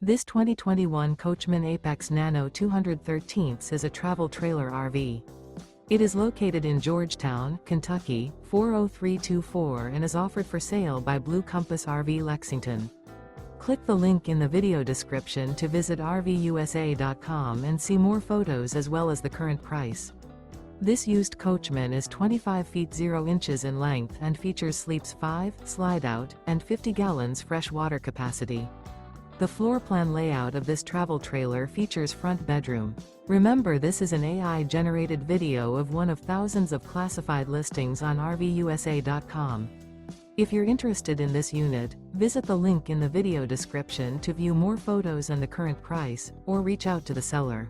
This 2021 Coachmen Apex Nano 213 is a travel trailer RV. It is located in Georgetown, Kentucky, 40324 and is offered for sale by Blue Compass RV Lexington. Click the link in the video description to visit RVUSA.com and see more photos as well as the current price. This used Coachmen is 25 feet 0 inches in length and features sleeps 5, Slideout, and 50 gallons fresh water capacity. The floor plan layout of this travel trailer features front bedroom. Remember, this is an AI-generated video of one of thousands of classified listings on RVUSA.com. If you're interested in this unit, visit the link in the video description to view more photos and the current price, or reach out to the seller.